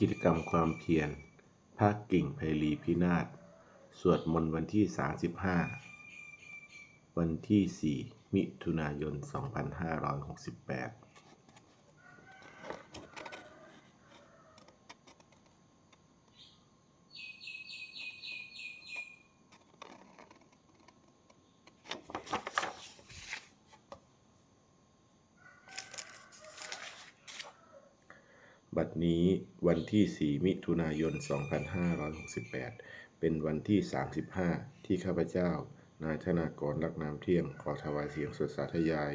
กิจกรรมความเพียรภาคกิ่งไพลีพินาศสวดมนต์วันที่35วันที่4มิถุนายน2568บัดนี้วันที่4มิถุนายน2568เป็นวันที่35ที่ข้าพเจ้านายธนากร ลักน้ำเที่ยงขอถวายเสียงสดสาธยาย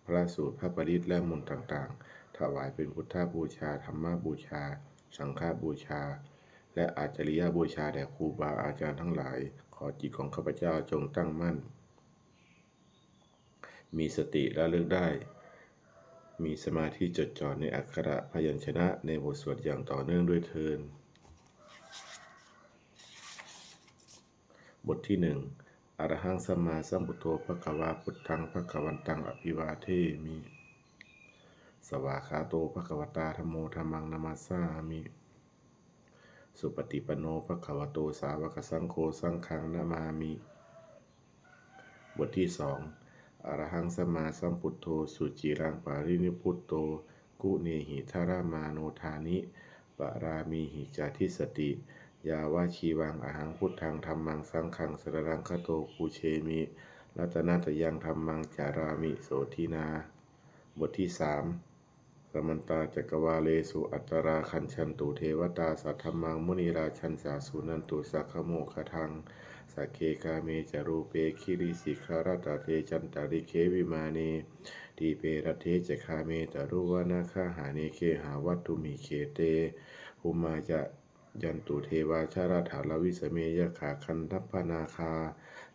พระสูตรพระปริตรและมนต์ต่างๆถวายเป็นพุทธบูชาธรรมบูชาสังฆบูชาและอาจาริยบูชาแด่ครูบาอาจารย์ทั้งหลายขอจิตของข้าพเจ้าจงตั้งมั่นมีสติระลึกได้มีสมาธิจดจ่อในอักขระพยัญชนะในบทสวดอย่างต่อเนื่องด้วยเทินบทที่1อรหังสัมมาสัมพุทโธภควาพุทธังภควันตังอภิวาเทมิสวากขาโตภควตาธัมโมธัมมังนามัสสามิสุปฏิปันโนภควโตสาวกสังโฆสังฆังนามามิบทที่2อรหังสัมมาสัมพุทโธสุจิรังปารินิพพุตโตกุเนหิทารามาโนทานิปรามีหิจาทิสติยาวาชีวังอหังพุทธังธัมมังสังฆังสรณังคโตปูเชมิรัตนัตยังธัมมังจารามิโสทินาบทที่3สมันตาจักวาเลสุอัตตราคัญชันตุเทวตาสัทธมังมุนีราชันสาสุนันตุสักขโมคทังสักเคกาเมจารูเปคิริสิขารตาเทจันตาริเควิมาเนทีเปรเทจคาเมตารุวนาคาหาเนเคหาวัตถุมิเคเตหุมาจะยันตุเทวาชาราถาลวิสเมยขาคันทัพพนาคา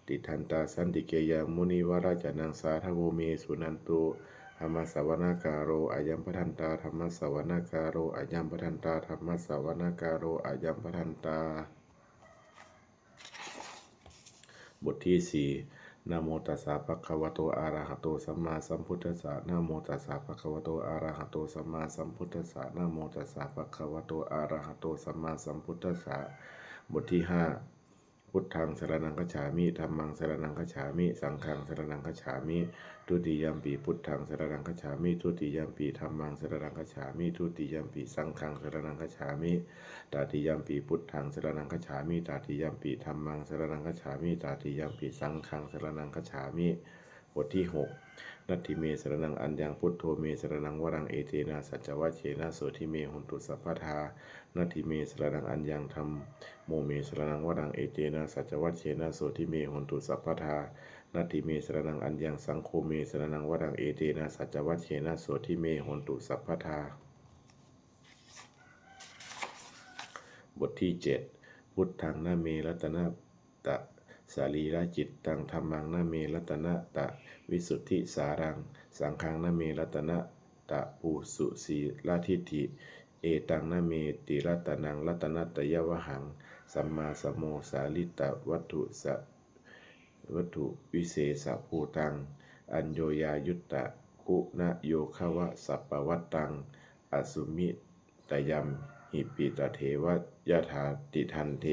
ติทันตาสันติเกยามุนีวราจนังสาทโวเมสุนันตุธรรมสวนาการโรอายัมปทันตาธรรมสวนาการโรอายัมปทันตาธรรมสวนาการโรอายัมปทันตาบทที่4นะโมตัสสะภะคะวะโตอะระหะโตสัมมาสัมพุทธัสสะนะโมตัสสะภะคะวะโตอะระหะโตสัมมาสัมพุทธัสสะนะโมตัสสะภะคะวะโตอะระหะโตสัมมาสัมพุทธัสสะบทที่5พุทธังสรณังคัจฉามิธัมมังสรณังคัจฉามิสังฆังสรณังคัจฉามิทุติยัมปิพุทธังสรณังคัจฉามิทุติยัมปิธัมมังสรณังคัจฉามิทุติยัมปิสังฆังสรณังคัจฉามิตติยัมปิพุทธังสรณังคัจฉามิตติยัมปิธัมมังสรณังคัจฉามิตติยัมปิสังฆังสรณังคัจฉามิบทที่6นัตถิเมสรณังอัญญังพุทโธเมสรณังวรังเอเตนะสัจจวัชเชนะโสทิเมหุนตุสัพพทานัตถิเมสรณังอัญญังธัมโมเมสรณังวรังเอเตนะสัจจวัชเชนะโสทิเมหุนตุสัพพทานัตถิเมสรณังอัญญังสังโฆเมสรณังวรังเอเตนะสัจจวัชเชนะโสทิเมหุนตุสัพพทาบทที่7พุทธังนะเมรัตนะตะสารีระจิตตังธัมมังนะเมรัตนะตะวิสุทธิสารังสังฆังนะเมรัตนะตะปุสุสีลทิฏฐิเอตังนะเมติรัตนังรัตนัตยวหังสัมมาสัมโมสาลิตวัตถุวิเศษภูตังอัญโยยายุตตะคุณโยคะวะสัปปวัตตังอสุมิตยัมหิปิตเทวยถาติทันเท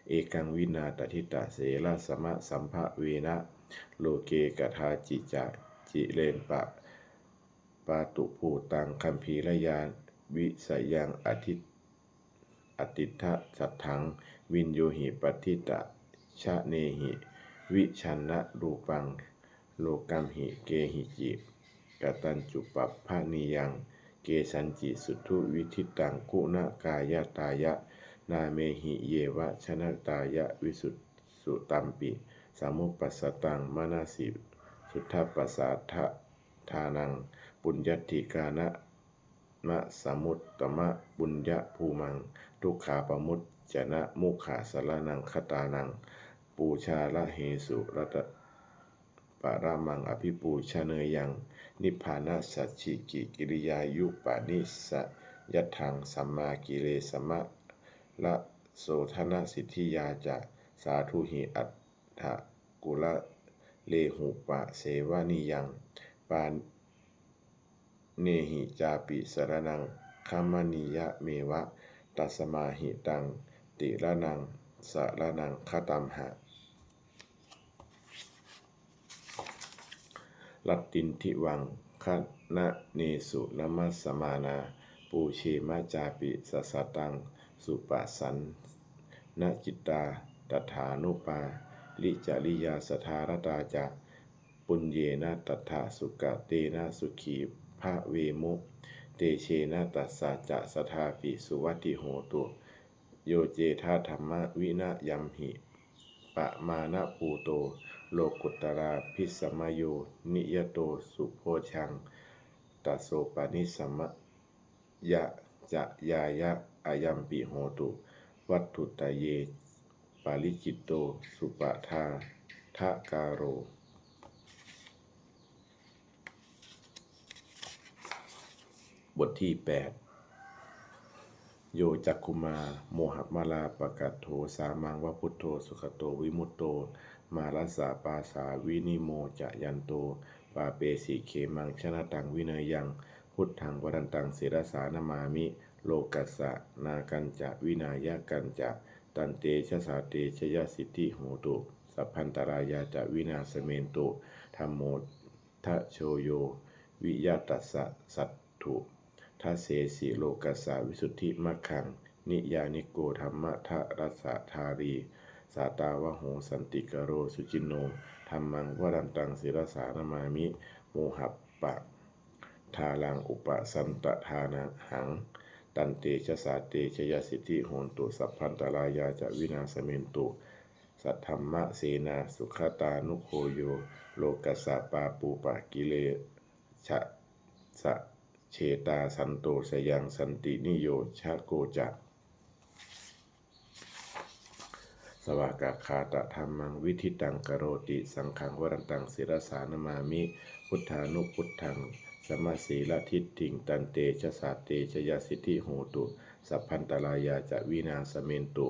เอกังวินาตทิตาเสละสมะสัมภเวนะโลเกกทาจิจะจิเลนปะปาตุภูตังคัมภีรยานวิสยังอติทะสัทธังวินโยหิปฏิตะชะเนหิวิชันนะรูปังโลกัมหิเกหิจิกตัญจุปัปพะนิยังเกสัญจิสุทุวิธิตังกุณกายตายะนาเมหิเยวะชนะตายะวิสุสุตัมปิสามุปัสสตังมนาสิสุทธปัสสะทานังปุญญติกานะมะสมุตตมะปุญญภูมังทุกขาปมุตจนะมุขาสารนังคตานังปูชาละเหสุรัตปารามังอภิปูชเนยยังนิพพานะสัจฉิกิริยายุปานิสยัตถังสัมมากิเลสมะละโสธนะสิทธิยาจะสาธุหิอัตถกุละเลหุปะเสวานิยังปาเนหิจาปิสรนังคัมมนิยะเมวะ ตัสมาหิตังติระนังสะระนังคตัมหะลัตตินทิวังคะนะเนสุนมัสสมานาปูเชมาจาปิสัสสตังสุปสันนะจิตตาตถานุปาลิจาริยาสทารตาจะปุญเยนะตัทธาสุกะเตนะสุขีภะเวมุเตเชนะตัสสะจะสทาปิสุวัติโหตุโยเจธาธรรมวินะยัมหิปะมานะปูโตโลกุตตราพิสมโยนิยโตสุโพชังตัสโสปานิสัมมยะจะยายะอายัมปิโหตุวัตถุตเยปาลิจิตโตสุปทาทะการโรบทที่ 8 โยจักคุมาโมหมาลาปะกัตโถสามังวะพุทโธสุขโตวิมุตโตมารัสสาปาสาวินิโมจะยันโตปาเปสิเขมังชนะตังวิเนยยังพุทธังวรันตังศิรสานามามิโลกัสสะนากันจะวินายกันจะตันเตชะสาเตชยสิทธิโหตุสัพพันตรายาจะวินาสเมนตุธัมโมทะโชโยวิยตัสสะสัตถุทัสเสสิโลกัสสะวิสุทธิมัคคังนิยานิโกธรรมะทะรัสสะธารีสาตาวะโหสันติกโรสุจินโนธัมมังวรันตังศิรสานามามิโมหัปปะทาลังอุปสันตทานังหังตันเตชะสาเตชยสิทธิโหนตุสัพพันตรายาจะวินาสเมนตุสัทธัมมะเสนาสุขตานุโคโยโลกัสสะปาปูปะกิเลชะสะเชตาสันโตสยังสันตินิโยชะโกจะสวากาคาตะธรรมังวิธิตังกโรติสังขังวรันตังศิรสานามามิพุทธานุพุทธังสมาสีละทิฏฐิงตันเตชะสาเตชยสิทธิโหตุสัพพันตรายาจะวินาสเมนตุ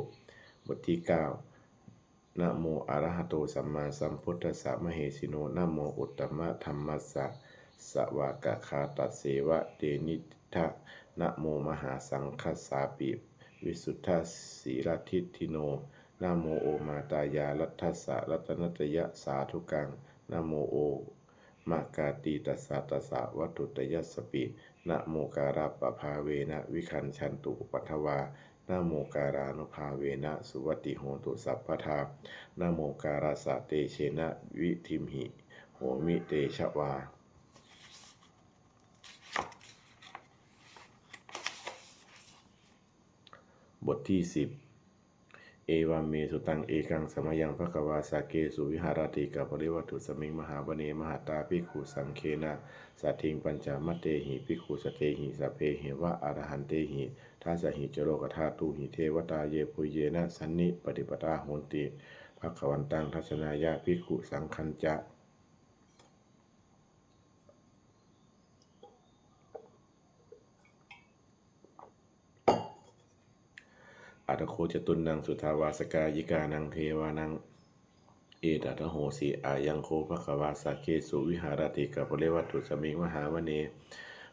บทที่ 9นะโมอะระหะโตสัมมาสัมพุทธัสสะมะเหสิโนนะโมอุตตมะธัมมัสสะสวากาคาตัสเสวะเตนิทะนะโมมหาสังฆสาปิวิสุทธัสสีลทิฏฐิโนนะโมโอมาตายารัตถัสสะรัตนัตยะสาธุกังนะโมโอมากาตีตัสสะตัสสะวัตถุตยัสสปินะโมการาปภาเวนะวิคันชันตุปัทวานะโมการานุภาเวนะสุวัติโหตุสัพพทานะโมการาสะเตเชนะวิทิมหิโหมิเตชะวาบทที่ 10 เอวาเมสุตังเอกังสมยังภควาสาเกสุวิหารติกับปริวัตุสมิงมหาบเนมหาตาภิกขุสังเคนะสัตถิงปัญจมัตเตหิภิกขุสเตหิสเพหิวะอรหันเตหิทัสสหิจโลกธาตุหิเทวตาเยปุเยนะสันนิปฏิปตาโหนติภควันตังทัศนายาภิกขุสังคัญจะอัตโคจตุนนังสุทาวาสกายิกานังเทวานังเอตัตโหสีอายังโคภควาสาเกสุวิหารติกับปริวัตุสมิงมหาวเน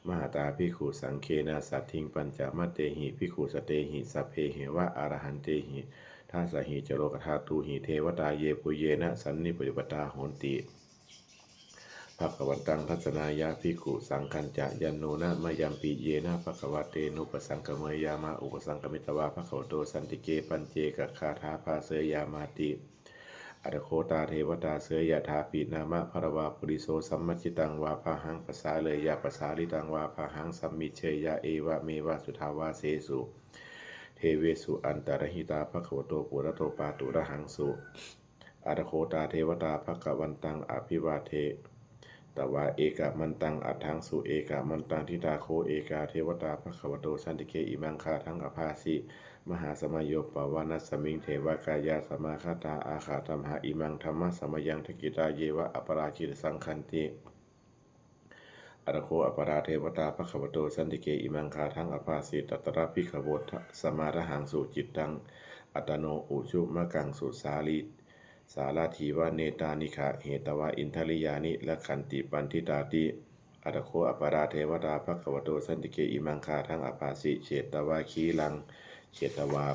มหาตาภิกขุสังเคนะสัตถิงปัญจมัตเตหิภิกขุสเตหิสัพเพหิวะอรหันเตหิทัสสหิจโลกธาตุหิเทวตาเยปุเยนะสันนิปฏิปตาโหนติภควันตังทัศนายาภิกขุสังคัญจะยันโนนะมยัมปีเยนะภควเตนุปสังกเมยามาอุปสังกมิตวาภควโตสันติเกปัญเจกคาถาภาเสยามาติอัตโคตาเทวตาเสยยะถาปินามะภรวาปุริโสสัมมัจจิตังวาภาหังภาษาเลยยะภาษาลิตังวาภาหังสัมมิเชยะเอวะเมวะสุทาวาเสสุเทเวสุอันตรหิตาภควโตปุระโตปาตุระหังสุอัตโคตาเทวตาภควันตังอภิวาเทตวาเอกามันตังอัฏฐังสุเอกามันตังทิตาโคเอกาเทวตาภควโตสันติเกอิมังคาทังอภาสิมหาสมโยปวานัสสมิงเทวกายาสมาคตาอาคาตัมหาอิมังธรรมะสมยังทกิตาเยวะอปราชิตสังคันติอรโคอปราเทวตาภควโตสันติเกอิมังคาทังอภาสิตตระภิกขโวสมาระหังสุจิตตังอัตโนอุชุมะกังสุสาลีสาลาทีวะเนตานิขะเหตวะอินทริยานิละขันติปันทิตาติอัตโคอปราเทวตาภควโตสันติเกอิมังคาทังอภาสิเฉตวะขีลัง เชตวา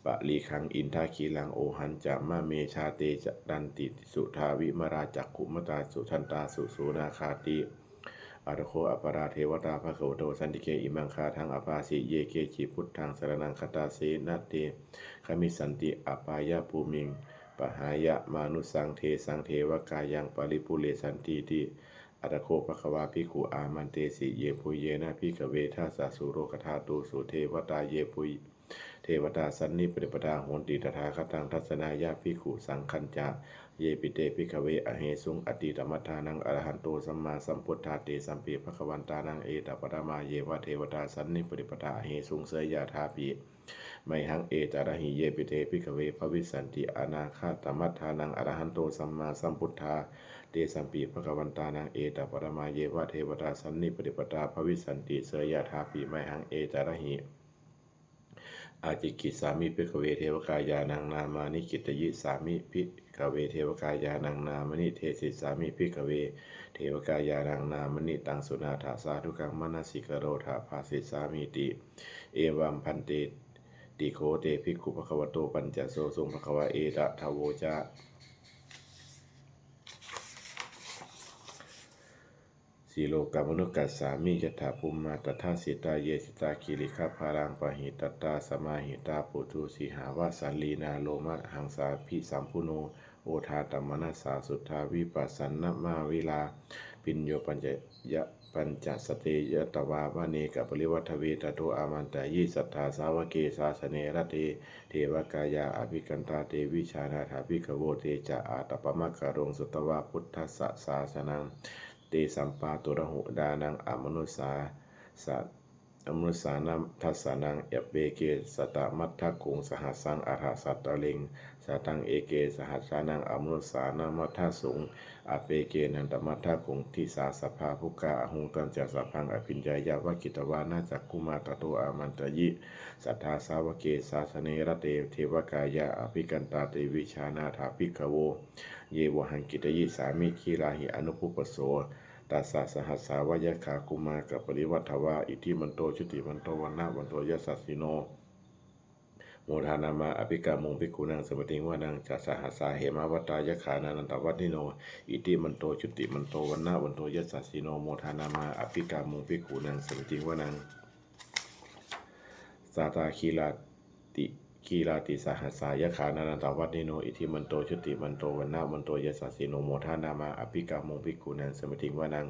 ปะลีคังอินทาคีลังโอหันจะมะเมชาเตจะดันติสุทาวิมราจักขุมตาสุทันตาสุสูนาคาติอาระโคอปราเทวตาภะคะวะโตสันติเกอิมังคาทังอปาสิเยเกจิพุทธังสรนังคตาเสนะเตขมิสันติอปายะภูมิงปหายะมานุสังเทสังเทวกายังปริปุเรสันติติอัตโคภควาภิกขุอามันเตสิเยปุเยนะภิกขเวทัสสะสุโรคธาตุสุเทวตาเยปุยเทวตาสันนิปริปทาโหนติตถาคตังทัศนายาภิกขุสังคัญจาเยปิเตภิกขเวอเหสุงอติตมัฏฐานังอรหันโตสัมมาสัมพุทธาเตสัมปีภควันตานังเอตปะมาเยวะเทวตาสันนิปริปทาอเหสุงเสยยาธาปิไมหังเอจารหิเยปิเตภิกขเวภวิสันติอนาคาตมัฏฐานังอรหันโตสัมมาสัมพุทธาเตสัมปีภควันตานังเอตปะมาเยวะเทวตาสันนิปริปทาภวิสันติเสยยาธาปิไมหังเอจารหิอาจิกิสามิภิกขเวเทวกายานังนามานิกิตยิสามิภิกขเวเทวกายานังนามนิเทศิสามิภิกขเวเทวกายานังนามนิตังสุนาถาสาธุกังมนสิกโรธาภาสิสามิติเอวัมพันเตติโคเตภิกขุภควโตปัญจโสสุงภควะเอตทโวจาสีโลกามนุกัสสามิยถาภูมิตถาสิตาเยสิตาคิริขพารังปหิตตาสมาหิตาปุถุสีหาวาสันลีนาโลมะหังสาภิสัมพุโนโอทาตัมมนัสสาสุทธาวิปัสสันนมาวิลาปิญโยปัญจยะปัญจสเตยตวาวะเนกปริวัฏเวตโตอามันตายิสัทธาสาวเกสาสเนรเตเทวกายาอภิกันตาเตวิชานาถาภิกขโวเตจะอาตปมะกะรงสุตวาพุทธัสสะสาสนังเตสัมปาตุระหุดานังอมนุสาสัตอมนุสานัมทัสสานังเอเปเกสตามัทธคุงสหัสสังอาหาสัตตะลิงสตังเอเกสหัสสานังอมนุสานามัทธสุงอเปเกนันตมัทธคุงทิสาสภาภุกาอหุงตันจัสสพังอภิญญายาวกิตวานาจักคุมาตโตอามันตยิสัทธาสาวเกสาสเนรเตเทวกายาอภิกันตาเตวิชานาถาภิกขโวเยวหังกิตยิสามิคีราหิอนุปุปโสตัสสะสหัสสาวยะขากุมากับปริวัฏวาอิทิมันโตชุติมันโตวันนะวันโตยสัสสิโนโมทานามาอภิกามุงภิกขุนังสมติงวานังจัสสหัสสาเหมาวัตายะขานานันตวัตติโนอิทิมันโตชุติมันโตวันนะวันโตยสัสสิโนโมทานามาอภิกามุงภิกขุนังสมติงวานังสาตาคีลาติสหัสสายะขานานันตวัตติโนอิทิมันโตชุติมันโตวันนะวันโตยสัสสิโนโมทานามาอภิกามุงภิกขุนังสมติงวานัง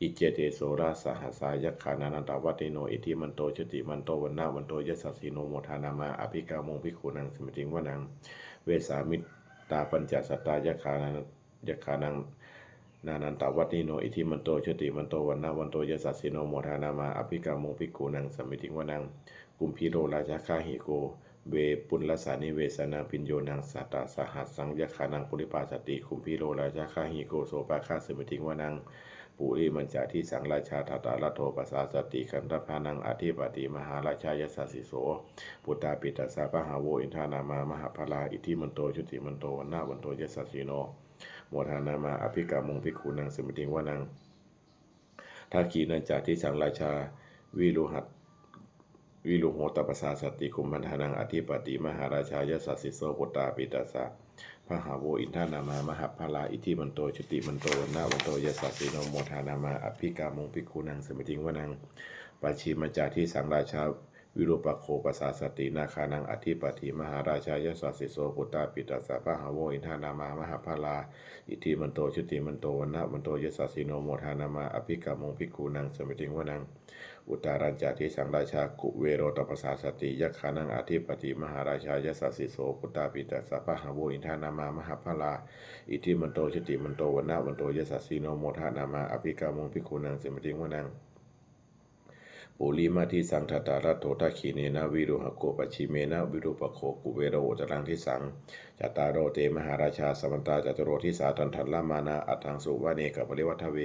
อิเจเตโสราสหัสสายะขานานันตวัตติโนอิทิมันโตชุติมันโตวันนะวันโตยสัสสิโนโมทานามาอภิกามุงภิกขุนังสมติงวานังเวสามิตาปัญจสัตตายะขานังนานันตวัตติโนอิทิมันโตชุติมันโตวันนะวันโตยสัสสิโนโมทานามาอภิกามุงภิกขุนังสมติงวานังกุมพีโรราชคาหิโกเวปุลลสานิเวสนาปิญโยนังสัตตาสหัสสังยขานังปุริปาสติคุมพิโรราชาคาหิโกโสปาคาสมิติงวานังปุริมัญจาที่สังราชาทัตตาลโทปัสสาสติขันธพานังอธิปติมหาราชายสัสสิโสปุตตาปิตัสสะปะหาโวอินทานามามหาภลาอิทิมันโตชุติมันโตวันนาวันโตยสัสสิโนโมทานามาอภิกามุงภิกขุนังสมิติงวานังทักขีนัญจาที่สังราชาวิลุโหตปัสสาสติคุมพันธานังอธิปติมหาราชายสัสสิโสปุตตาปิตัสสะพหาโวอินทานามามหาภลาอิทิมันโตชุติมันโตวันนาวันโตยสัสสิโนโมทานามาอภิกามุงภิกขุนังสมิติงวานังปัจฉิมจาที่สังราชาวิรูปโคปัสสาสตินาคานังอธิปติมหาราชายสัสสิโสปุตตาปิตัสสะพหาโวอินทานามามหาภลาอิทิมันโตชุติมันโตวันนาวันโตยสัสสิโนโมทานามาอภิกามุงภิกขุนังสมิติงวานังอุตารัญจาทิสังราชากุเวโรตปัสสาสติยะขานังอธิปติมหาราชายสัสสิโสปุตตาปิตัสสะพหาโวอินทานามามหาภลาอิทิมันโตชุติมันโตวันนาวันโตยสัสสิโนโมทานามาอภิกามุงภิกขุนังสมิติงวานังปุริมาทิสังทัตตารัตโถทัคขีเนนะวิรุหโกปชิเมนะวิรูปโคกุเวโรจรังทิสังจัตตารโรเตมหาราชาสมันตาจัตโรทิสาทันทัลลามานาอัตถังสุวะเนกปริวัฏเว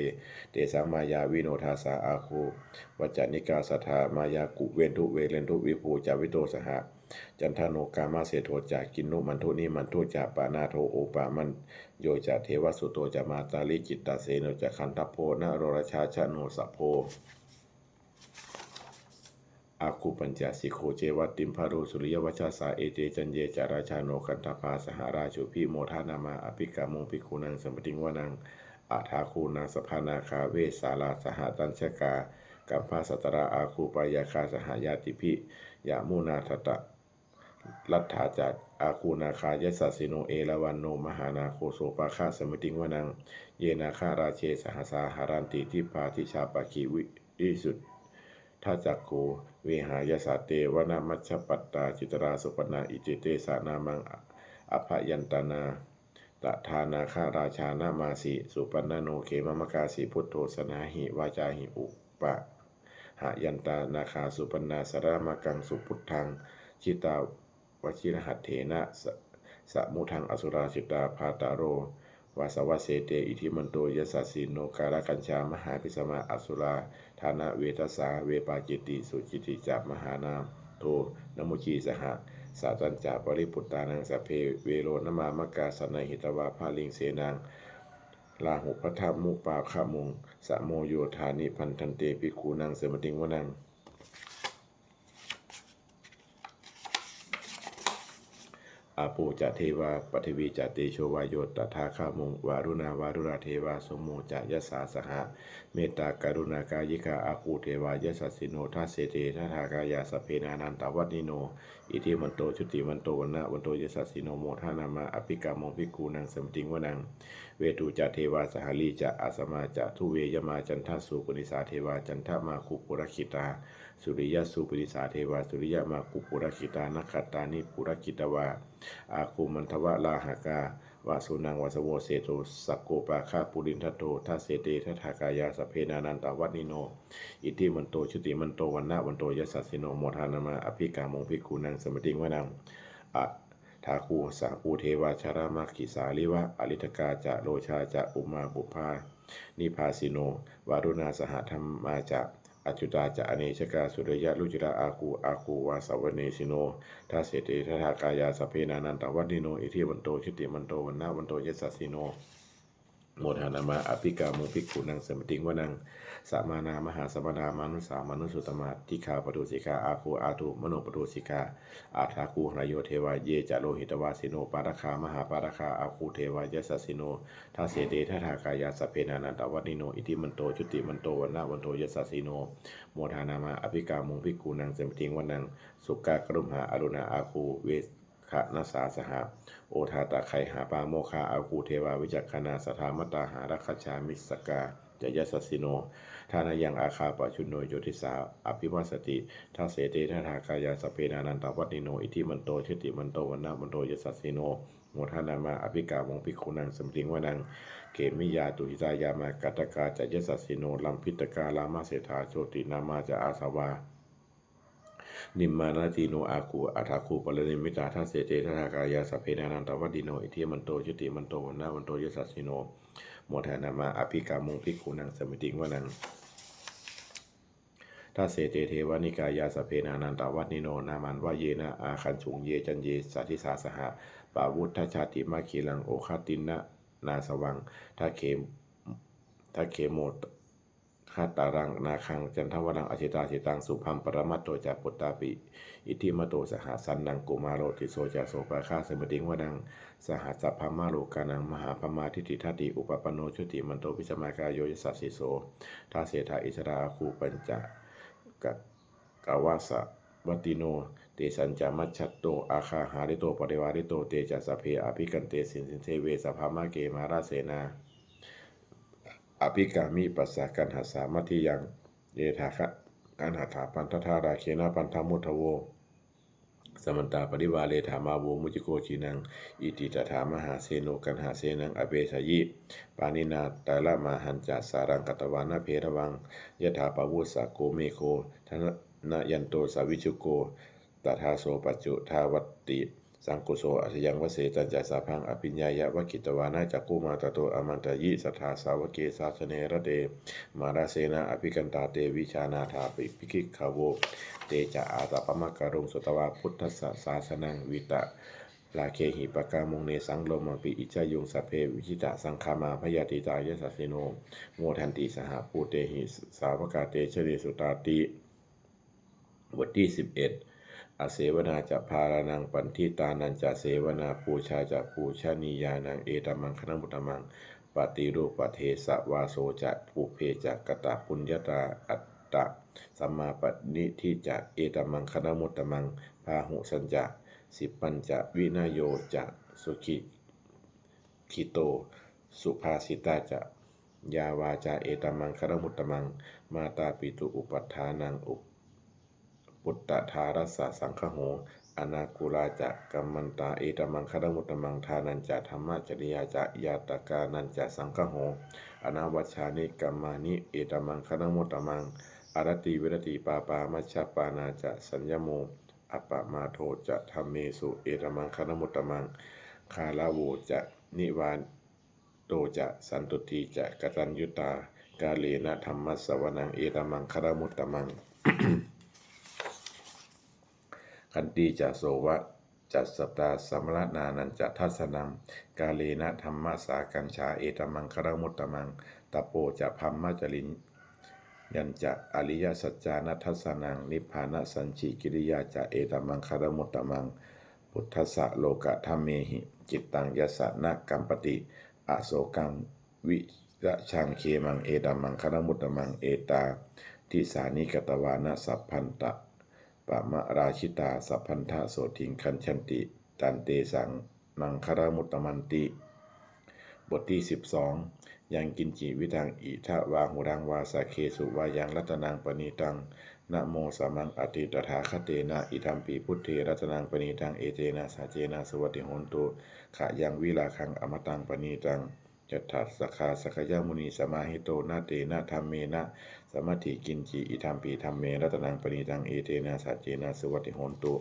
เตสังมายาวิโนทาสาอาคูวัจจนิกาสัทธามายากุเวนทุเวเลนทุวิภูจาวิโตสหะจันทโนกามาเสโทจากกินนุมันทุนิมันทุจาปานาโทโอปามันโยจะเทวสุโตจะมาตาลิจิตตาเสโนจะคันทัพโพนะโรราชาชโนสัพโพ อาคูปัญจสิโคเจวัตติมพารุสุริยวัชชาสาเอเจจันเยจาราชาโนคันธปาสหราชุพิโมทานามาอภิกามงภิกขุนังสมปติงวนังอาทาคูนางสภานาคาเวสาลาสหตัญชกากัมภาสัตระอาคูปายาคาสหายาติพิยามุนาทตะลัทธาจักอาคูนาคายสัสสิโนเอราวันโนมหานาโคโสปาคาสมติงวนังเยนาคาราเชสหสาหารันติทิพาทิชาปกิวิสุทธาจักโกเวหายสาเตวนามัชฌปัตตาจิตราสุปนาอิจิเตสานามังอภยันตนาตทานาคาราชานามาสีสุปนโนเขมมกาสีพุทโธสนาหิวาจาหิอุปะหายันตานาคาสุปนาสรามกังสุพุทธังชิตาวชิรหัตเถนะสมุทังอสุราชิตาภาตาโรวาสวเสเตอิทิมันโตยสัสสิโนกาลกัญชามหาพิสมาอสุราธานะเวทสาเวปาจิติสุจิติจามหานามโทนมุชีสหสาจันจาปริปุตตานังสเพเวโรนมามกาสนัยหิตวาภาลิงเสนางลาหุพัทธมุปาขมุงสะโมโยธานิพันธันเตภิกขุนังเสมติงวนังอาปูจะเทวาปฐวีจะเตโชวายโยตถาคามุงวารุณาวารุราเทวาสมโมจะยสาสหะเมตตาการุณากายิกาอาปูเทวายสัสสิโนทัสเสเตทัทากายาสเพนานันตวัตนิโนอิทิมันโตชุติมันโตวันนะวันโตยสัสสิโนโมทานามาอภิกามงภิกขุนังสมติงวนังเวตุจะเทวาสหลีจะอาสมาจะทุเวยมาจันทสุปนิสาเทวาจันทมาคุปุรคิตาสุริยสุปนิสาเทวาสุริยมาคุปุรคิตานักขตานิปุรคิตวาอาคูมันทวะลาหากาวาสุนังวาสโวเสโตสักโกปาคาปุรินทโตทัสเสเตทัทากายาสเพนานันตวัตนิโนอิติมันโตชุติมันโตวันนะวันโตยสัสสิโนโมทานามาอภิกามงภิกขุนังสมติงวนังอะทาคูสาคูเทวาชารามาคิสาลิวะอริทกาจะโลชาจะอุมาบุพานิพาสิโนวารุณาสหธรรมาจะอจุตาจะอเนชกาสุริยะลุจิระอาคูวาสวเนสิโนทัสเสเตทัทากายาสเพนานันตวัตนิโนอิทิมันโตชุติมันโตวันนะวันโตยสัสสิโนโมทานามาอภิกามงภิกขุนังสมติงวนังสัมมานามหาสัมมนามานุสามานุสุตมาทิคาปตุสิกาอาคูอาตุมโนปตุสิกาอาทาคูหรายโยเทวาเยจะโลหิตวาสิโนปาราคามหาปาราคาอาคูเทวายสัสสิโนทัสเสเตทัทากายาสเพนานันตวัตนิโนอิทิมันโตชุติมันโตวันนะวันโตยสัสสิโนโมทานามาอภิกามงภิกขุนังสมติงวนังสุกากรุมหาอรุณาอาคูเวขนาสาสหะโอทาตาไคหาปาโมคาอาคูเทวาวิจักขณาสถามตาหารัคชามิสกาจยสัสสิโนทานายังอาคาปชุนโนโยติสาอภิวาสติทัสเสเตทัทากายาสเพนานันตวัตนิโนอิทิมันโตชุติมันโตวันนะมันโตยสัสสิโนโมทานามาอภิกามงภิกขุนังสมติงวนังเกมิยาตุหิตายามากัตกาจยสัสสิโนลัมพิตกาลามาเสถาโชตินามาจะอาสวานิมมานาทีโนอาคูอัฏฐาคูปรณิมิตาทัสเสเตทัทากายาสเพนานันตวัตติโนอิทิมันโตชุติมันโตวันนะวันโตยสัสสิโนโมทานามาอภิกามงภิกขุนังสมิติงวนังทัสเสเตเทวานิกายาสเพนานันตวัตนิโนนามันวะเยนะอาคันฉุงเยจันเยสัทิสาสหะปาวุฒชาติมาคีลังโอคาตินะนาสวังทัเคโมคาตารังนาคังจันทวรังอจิตาจิตังสุพัมปรมัตโตจาปุตตาปิอิทิมโตสหสันนังกุมารโรติโสจาโสปะคาสมติงวนังสหัสสะพมาโลกานังมหาปมาทิฏฐิทัตติอุปปโนชุติมันโตพิสมากายโยยสัสสิโสทาเสธาอิสราคูปัญจกาวาสะวัติโนเตสัญจามัชชัตโตอาคาหาริโตปริวาริโตเตจัสสเพอภิกันเตสินเทเวสภามาเกมาราเสนาอภิกามิปัสสะกันหัสสามัทิยังเยธาคะอนาถาปันทธาราเคนะปันธมุทโวสมันตาปริวาเลธามาโวมุจิโกชินังอิติตถามหาเสโนกันหาเสนังอเปชยิปานินาตาละมาหันจัสสารังกัตวานะเพระวังยถาปวุสะโกเมโคทนะยันโตสาวิชุโกตถาโสปัจจุทาวัตติสังกุโสอัจยังวเสจันจาสาพังอภิญญายะวกิตวานาจักกุมาตโตอมันตยิสัทธาสาวเกสาสเนระเดมาราเสนาอภิกันตาเตวิชานาถาปิภิกิขโวเตจะอาตาปมะการุงสุตวาพุทธศาสนังวิตะลาเคหิปกามงเนสังโลมังปิอิจายุงสเพวิชิตะสังคามาพยาติตายสัสสิโนโมทันติสหภูเตหิสาวกาเตชเรสุตาติ บทที่11อเสวนาจะพารานังปันทิตานันจะเสวนาปูชาจะปูชนียานังเอตัมมังคณมุตตมังปฏิรูปเทสะวาโสจะภูเพจะกตปุญญาตาอัตตะสัมมาปณิทิจะเอตัมมังคณมุตตมังพาหุสัญจะสิปัญจะวินโยจะสุขิคิโตสุภาสิตาจะยาวาจาเอตัมมังคณมุตตมังมาตาปิตุอุปัฏฐานังอุปุตตะทารัสสะสังคโหอนาคุลาจะกัมมันตาเอตัมมังคณมุตตมังทานันจะธรรมจริยาจะยาตกานันจะสังคโหอนาวัชชานิกัมมานิเอตัมมังคณมุตตมังอารติวิรติปาปามัชฌปานาจะสัญญโมอปปมาโทจะธรรมเมสุเอตัมมังคณมุตตมังคาลาโวจะนิวานโตจะสันตุติจะกตัญญุตากาเลนะธรรมัสสวนังเอตัมมังคณมุตตมัง คันติจะโสวะจัสสตาสัมรนานันจะทัสนังกาเลนะธรรมสากัญชาเอตัมมังคณมุตตมังตโปจะพัมมจริญยัญจะอริยสัจจานัทัสนังนิพพานสัญชิกิริยาจะเอตัมมังคณมุตตมังพุทธัสสะโลกะธัมเมหิจิตตังยัสสะนะกัมปติอโศกังวิระชังเคมังเอตัมมังคณมุตตมังเอตาทิสานิกตวานะสัพพันตะปะมะราชิตาสัพพันธะโสทิงคันชันติตันเตสังนังคารมุตตมันติบทที่12ยังกินจิวิทังอิทะวาหุรังวาสาเคสุวายังรัตนังปณิตังนะโมสมังอติตถาคเตนะอิทัมปีพุทเทรัตนังปณิตังเอเตนะสาเจนะสวัติโหนตุขะยังวิลาคังอมตังปณิตังจัตถัสสคาสกยมุนีสมาหิโตนาเตนะธรรมเมนะสมัติกินจิอิทัมปีธรรมเมรัตนังปณิตังเอเตนะสัจเจนะสวัติโหนตุ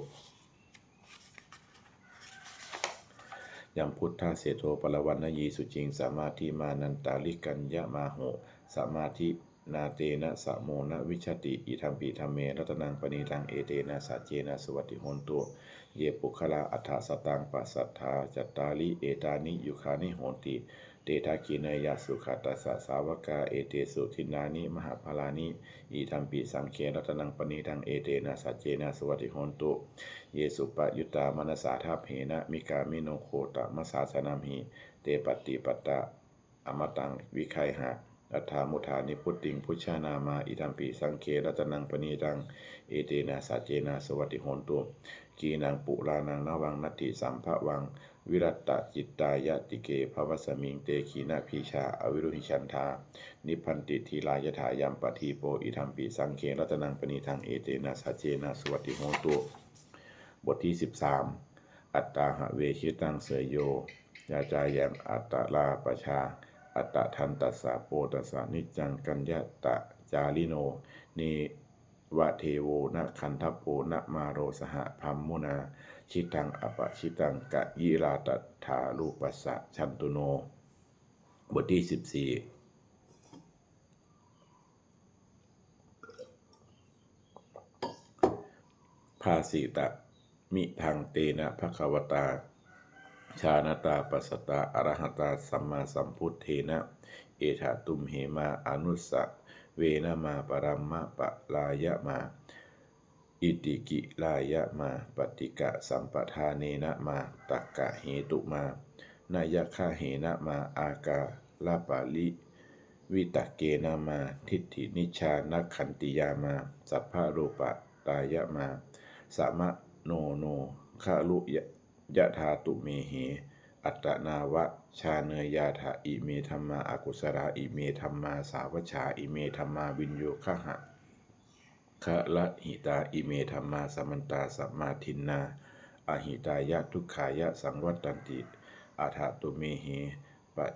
ยังพุทธาเสโทปรวันนยีสุจิงสมาธิมานันตาลิกัญญมาโหสมาธินาเตนะสะโมนะวิชติอิทัมปีธรรมเมรัตนังปณิตังเอเตนะสัจเจนะสวัติโหนตุเยปุคลาอัฏฐสตังปัสสัทธาจัตตาลิเอตานิยุคานิโหนติเตทากินายาสุขัตสสาวกาเอเตสุทินานิมหาภาลานิอิทัมปีสังเครัตนังปณิตังเอเตนะสัจเจนะสวัติโหนตุเยสุปยุตตามนัสสาทาเพนะมิกามิโนโคตะมสาสนามิเตปฏิปัตตะอมตังวิไคหะอัฏฐามุทานิพุตติงพุชฌานามาอิทัมปีสังเครัตนังปณิตังเอเตนะสัจเจนะสวัติโหนตุกีนังปุรานังนวังนัตถิสัมภวังวิรัตตจิตตายะติเกภวสมิงเตขีนาพีชาอวิรุหิชันธานิพันติทีลายถายัมปทีโปอิทัมปีสังเครัตนังปณิทังเอเตนะสัจเจนะสวัติโหนตุบทที่13อัตตาหะเวชิตังเสยโยยาจายังอัตตลาปชาอัตตทันตัสสะโปตัสสะนิจังกัญญตะจาลิโนเนวะเทโวนะคันทัปโปนะมาโรสหพัมมุนาชิตังอปชิตังกะยิราตถารูปัสสะชันตุโนบทที่14ภาสิตะมิทังเตนะภควตาชาณตาปัสสตาอรหัตาสัมมาสัมพุทเทนะเอถาตุมเหมาอนุสสะเวนะมาปรัมมะปะลายะมาอิติกิลายะมาปฏิกะสัมปทาเนนะมาตักกะเหตุมานายะฆาเหนะมาอากาลาปาลิวิตะเกนะมาทิฏฐินิชานักขันติยามาสัพพะรูปะตายะมาสมะโนโนคาลุยะธาตุเมเหอัตตนาวะชาเนยาถาอิเมธัมมาอากุสราอิเมธัมมาสาวชาอิเมธัมมาวินโยคะหะคะละหิตาอิเมธัมมาสมันตาสัมมาทินนาอหิตายะทุกขายะสังวัตตันติอาถาตุเมเหปัจ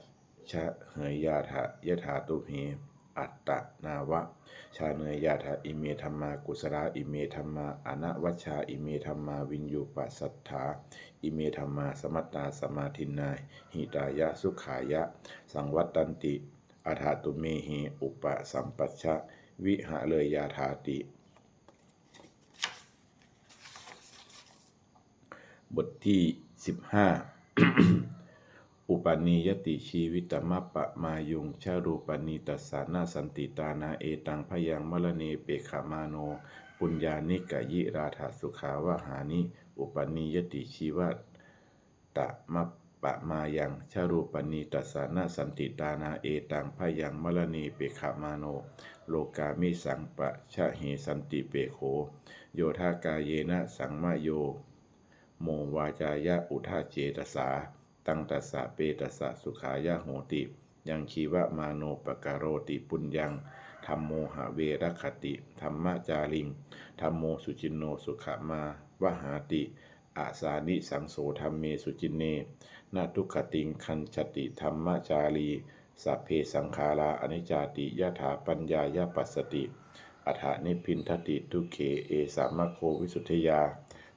ฉะเหยยาถายะถาตุเหอัตตนาวะชาเนยาถาอิเมธัมมากุสราอิเมธัมมาอนะวัชชาอิเมธัมมาวินโยปัสสัทธาอิเมธัมมาสมัตตาสมาทินนาหิตายะสุขายะสังวัตตันติอาถาตุเมเหอุปสัมปัชชะวิหะเลยยาถาติบทที่15อุปนิยติชีวิตมัปปะมายุงชารูปนิตัสสานาสันติตานาเอตังพยังมะละเนเปขมาโน ปุญญานิกะยิราธาสุขาวหานิอุปนิยติชีวตะมะปะมายังชารูปณีตัสสานาสันติตานาเอตังพยังมรณีเปขมาโนโลกามิสังปะชะเหสันติเปโขโยธากายเยนะสังมะโยโมวาจายะอุทาเจตสาตังตัสสะเปตัสสะสุขายะโหติยังชีวะมาโนปกโรติปุญญังธัมโมหะเวรคติธรรมจาริงธัมโมสุจินโนสุขมาวหาติอาสานิสังโสธัมเมสุจินเนนาทุกขติงคันชติธรรมจารีสัพเพสังขาราอนิจจติยถาปัญญายปัสสติอัฏฐานิพินทติทุกเขเอสามโควิสุทธิยา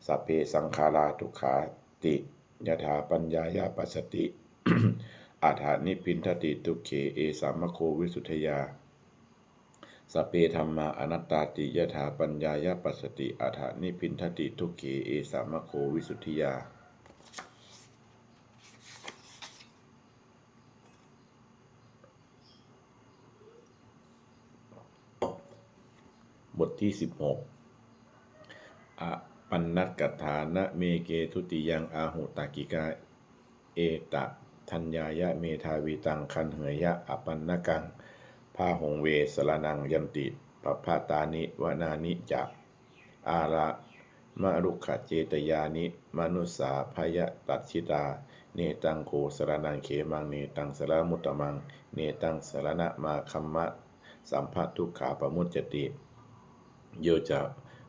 สัพเพสังขาราทุกขาติยถาปัญญายปัสสติ อัฏฐานิพินทติทุกเขเอสามโควิสุทธิยาสัพเพธัมมาอนัตตาติยถาปัญญายปัสสติอัฏฐานิพินทติทุกเขเอสามโควิสุทธิยาบทที่16อปันนัตกถานะเมเกทุติยังอาหุตากิกาเอตะทัญญายะเมธาวิตังคันเหยะอปันนกังพาหงเวสรนังยันติปภาตานิวนานิจะอาระมะรุขเจตยานิมนุสาพยตัดชิตาเนตังโคสรนังเขมังเนตังสรมุตตมังเนตังสรณะมาคัมมะสัมภัตทุกขาปมุจจติโยจะ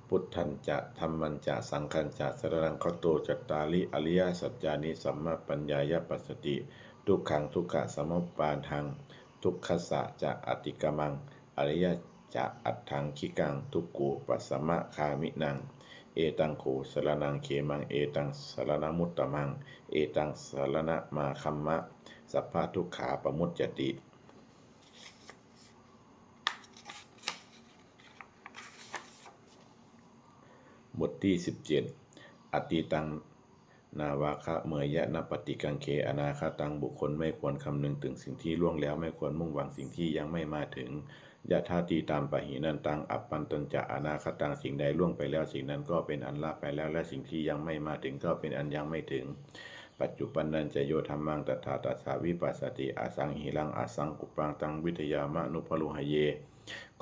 พุทธันจะธรรมันจะสังฆันจะสรนังคโตจัตตาริอริยสัจจานิสัมมาปัญญายปัสสติทุกขังทุกขะสมุปปาทังทุกขสะจะอติกมังอริยจะอัตถังคิกังทุกขูปัสสมะคามินังเอตังโขสรนังเขมังเอตังสรณมุตตมังเอตังสรณะมาคัมมะสัพพะทุกขาปมุจจติบทที่17อติตังนาวาคะเมยะนปฏิกังเคอนาคตังบุคคลไม่ควรคำนึงถึงสิ่งที่ล่วงแล้วไม่ควรมุ่งหวังสิ่งที่ยังไม่มาถึงยะธาตีตามปหินันตังอัปปันตัญจะอนาคตังสิ่งใดล่วงไปแล้วสิ่งนั้นก็เป็นอันละไปแล้วและสิ่งที่ยังไม่มาถึงก็เป็นอันยังไม่ถึงปัจจุบันนันจะโยธรรมังตถาตัสสาวิปัสสติอาสังหิรังอาสังกุปังตังวิทยามะนุพลุหเย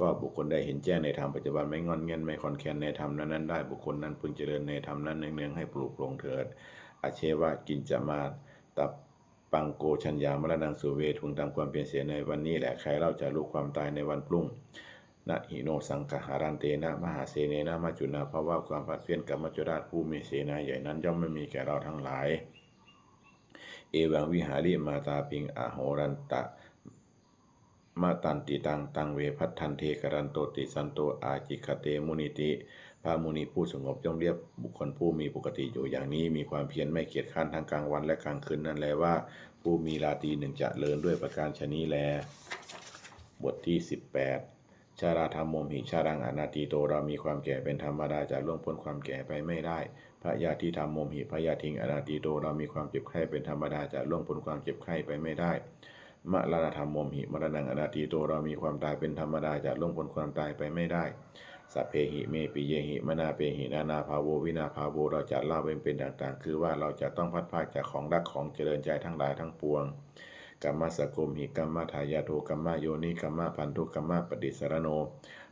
ก็บุคคลได้เห็นแจ้งในธรรมปัจจุบันไม่งอนเงียนไม่คอนแคนในธรรมนั้นได้บุคคลนั้นพึงเจริญในธรรมนั้นเนืองๆให้ปลูกปลงเถิดอาเชวะกินจมาตับปังโกชัญญามรณังสุเวทุงทำความเปลี่ยนเสียในวันนี้แหละใครเล่าจะรู้ความตายในวันพรุ่งนะหิโนสังคหารันเตนะมหาเสเนนะมัจจุนาเพราะว่าความพัดเพี้ยนกับมัจจุราชผู้มีเสนาใหญ่นั้นย่อมไม่มีแก่เราทั้งหลายเอวังวิหาริมาตาปิงอโหรันตะมาตันติตังเวพัทธันเทกรันโตติสันโตอาจิคเตมุนิติพระมุนีผู้สงบย่อมเรียบบุคคลผู้มีปกติอยู่อย่างนี้มีความเพียรไม่เกียจคร้านทั้งกลางวันและกลางคืนนั่นแลว่าผู้มีราตรีหนึ่งจะเลินด้วยประการชนี้แลบทที่18ชาราธรรมโมหิชารังอนาติโตเรามีความแก่เป็นธรรมดาจะล่วงพ้นความแก่ไปไม่ได้พระยาธิธรรมโมหิพระยาทิงอนาติโตเรามีความเจ็บไข้เป็นธรรมดาจะล่วงพ้นความเจ็บไข้ไปไม่ได้มรณธรรมโมหิมรณังอนาติโตเรามีความตายเป็นธรรมดาจะล่วงพ้นความตายไปไม่ได้สัพเพหิเมปิเยหิมนาเปหินานาภาโววินาภาโวเราจะเล่าเป็นต่างๆคือว่าเราจะต้องพัดพากจากของรักของเจริญใจทั้งหลายทั้งปวงกัมมะสะโกมหิกัมมะทายาโทกัมมะโยนิกัมมะพันธุกัมมะปฏิสรโน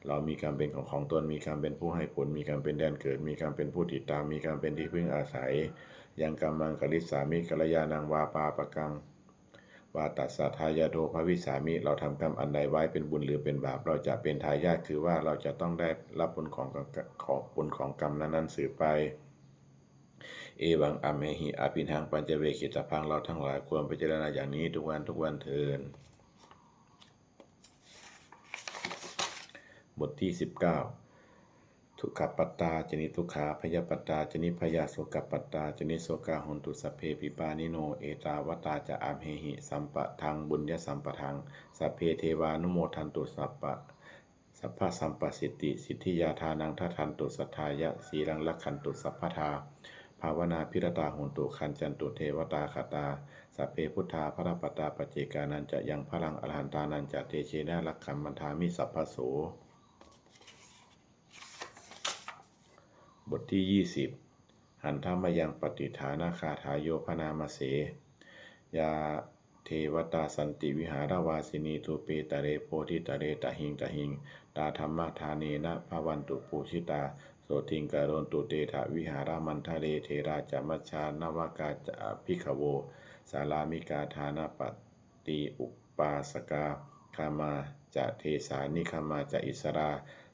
เรามีการเป็นของตนมีการเป็นผู้ให้ผลมีการเป็นแดนเกิดมีการเป็นผู้ติดตามมีการเป็นที่พึ่งอาศัยยังกัมมังกลิสามิกัลยาณังวาปาปกังวาตัสสะทายาโทภวิสามิเราทำกรรมอันใดไว้เป็นบุญหรือเป็นบาปเราจะเป็นทายาทคือว่าเราจะต้องได้รับผลของกรรมนั้นสืบไปเอวังอเมหิอภินังปัญจเวคิตพังเราทั้งหลายควรพิจารณาอย่างนี้ทุกวันเถิดบทที่19ทุกขปัตตาจนิทุกขาพยปัตตาจนิพยาโสกปัตตาจนิโสกาหนตุสัพเพปิปานิโนเอตาวตาจะอาเมหิสัมปะทังบุญญสัมปทังสัพเพเทวานุโมทันตุสัพพะสัมปสิทธิสิทธิยาทานังทัทันตุสัทธายะสีลังลักขันตุสัพพทาภาวนาพิรตาโหนตุคันจันตุเทวตาคตาสัพเพพุทธาพระปตาปเจกานันจะยังพลังอรหันตานันจะเตเชนะลักขัมมันทามิสัพพโส บทที่ 20 หันธมยังปฏิฐานาคาถายโยพนามเสยาเทวตาสันติวิหารวาสินีทูเปตะเรโพธิตะเรตะหิงตะหิงตาธรรมทาเนนะภวันตุปูชิตาโสทิงกโรนตุเตถะวิหารามันทะเรเทราจมัชชานวากาจภิกขโวสารามิกาทานาปติอุปาสกาคามาจะเทสานิคามาจะอิสรา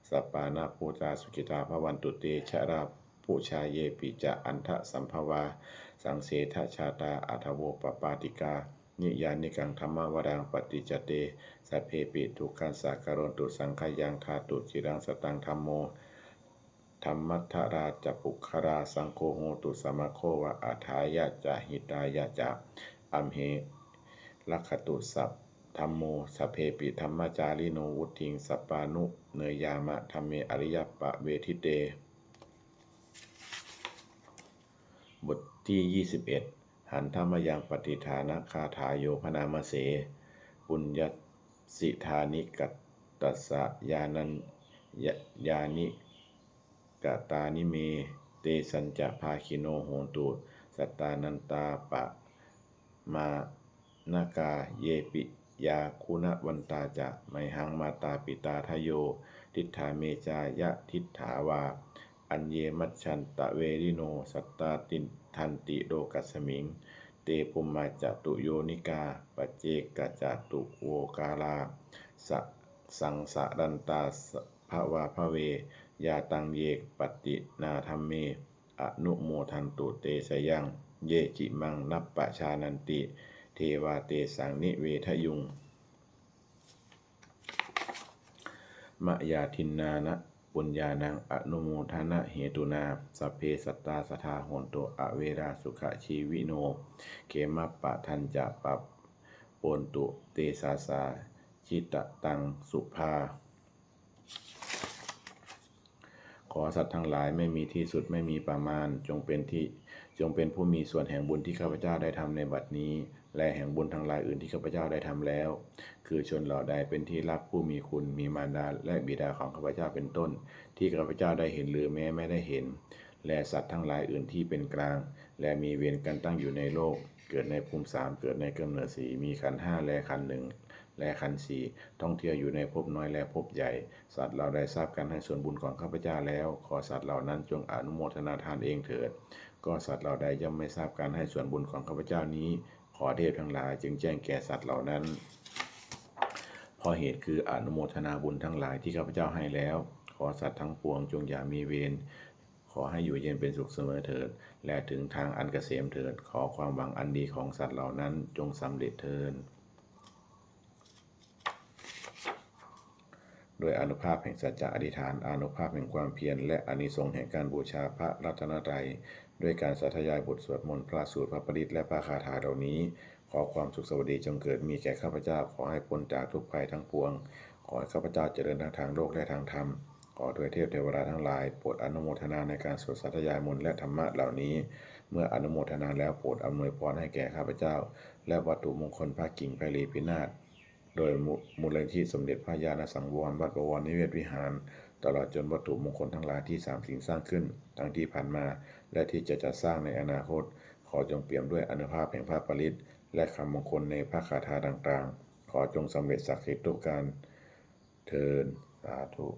สปานาภูตาสุกิตาภวันตุเตชราผู้ชาเยปิจะอันทะสัมภวาสังเสทชาตาอัทโวปปาติกานิยานิกังธรรมวรังปฏิจเตสัพเพปิทุกขัสสะกโรนตุสังขยังธาตุจิรังสตังธัมโมธรรมัทธราจปุคราสังโฆโหตุสมะโควะอาทายะจะหิตายะจะอัมเหลักขตุสัพธัมโมสัพเพปิธรรมจาริโนวุทิงสัปปานุเนยยามะธัมเมอริยปะเวทิเตบทที่ 21 หันธมยังปฏิฐานะคาถาโยพนามเสปุญญสิธานิกัตตัสสะยานัญญานิกตานิเมเตสัญจะภาคิโนโหตุสัตตานันตาปะมานากาเยปิยาคุณวันตาจะไมหังมาตาปิตาทโยทิฏฐาเมจายะทิฏฐาวาอัญเยมัชชันตะเวริโนสัตตาติทันติโลกัสสมิงเตปุมมาจตุโยนิกาปเจกจตุโวกาลาสังสะรันตาภวาภเวยาตังเยกปฏินาธัมเมอนุโมทันตุเตสยังเยจิมังนัปปะชานันติเทวาเตสังนิเวทยุงมะยาทินนานะปุญญานังอนุโมทนะเหตุนาสัพเพสัตตาสทาโหนตุอเวราสุขชีวิโนเขมะปะทันจะปะโปนตุเตสาสาชิตตังสุภาขอสัตว์ทั้งหลายไม่มีที่สุดไม่มีประมาณจงเป็นผู้มีส่วนแห่งบุญที่ข้าพเจ้าได้ทำในบัดนี้และแห่งบุญทั้งหลายอื่นที่ข้าพเจ้าได้ทำแล้วคือชนเหล่าใดเป็นที่รักผู้มีคุณมีมารดาและบิดาของข้าพเจ้าเป็นต้นที่ข้าพเจ้าได้เห็นหรือแม้ไม่ได้เห็นและสัตว์ทั้งหลายอื่นที่เป็นกลางและมีเวรกันตั้งอยู่ในโลกเกิดในภูมิ3เกิดในกำเนิด4มีขันธ์5และขันธ์1และขันธ์4ท่องเที่ยวอยู่ในภพน้อยและภพใหญ่สัตว์เราได้ทราบกันให้ส่วนบุญของข้าพเจ้าแล้วขอสัตว์เหล่านั้นจงอนุโมทนาทานเองเถิดก็สัตว์เหล่าใดย่อมไม่ทราบการให้ส่วนบุญของข้าพเจ้านี้ขอเทพทั้งหลายจึงแจ้งแก่สัตว์เหล่านั้นเพราะเหตุคืออนุโมทนาบุญทั้งหลายที่ข้าพเจ้าให้แล้วขอสัตว์ทั้งปวงจงอย่ามีเวรขอให้อยู่เย็นเป็นสุขเสมอเถิดและถึงทางอันเกษมเถิดขอความหวังอันดีของสัตว์เหล่านั้นจงสำเร็จเถิดโดยอานุภาพแห่งสัจจะอธิษฐานอานุภาพแห่งความเพียรและอานิสงส์แห่งการบูชาพระรัตนตรัยด้วยการสาธยายบทสวดมนต์พระสูตรพระปริตและพระคาถาเหล่านี้ขอความสุขสวัสดีจงเกิดมีแก่ข้าพเจ้าขอให้พ้นจากทุกภัยทั้งปวงขอให้ข้าพเจ้าเจริญทั้งทางโลกและทางธรรมขอโดยเทพเทวดาทั้งหลายโปรดอนุโมทนาในการสวดสาธยายมนต์และธรรมะเหล่านี้เมื่ออนุโมทนาแล้วโปรดอำนวยพรให้แก่ข้าพเจ้าและวัตถุมงคลพระกิ่งไพลีพินาศโดยมูลนิธิสมเด็จพระญาณสังวรวัดบวรนิเวศวิหารตลอดจนวัตถุมงคลทั้งหลายที่3สิ่งสร้างขึ้นทั้งที่ผ่านมาและที่จะสร้างในอนาคตขอจงเปี่ยมด้วยอานุภาพแห่งพระปริตและคำมงคลในพระคาถาต่างๆขอจงสำเร็จศักดิ์สิทธิ์ทุกการเทินสาธุ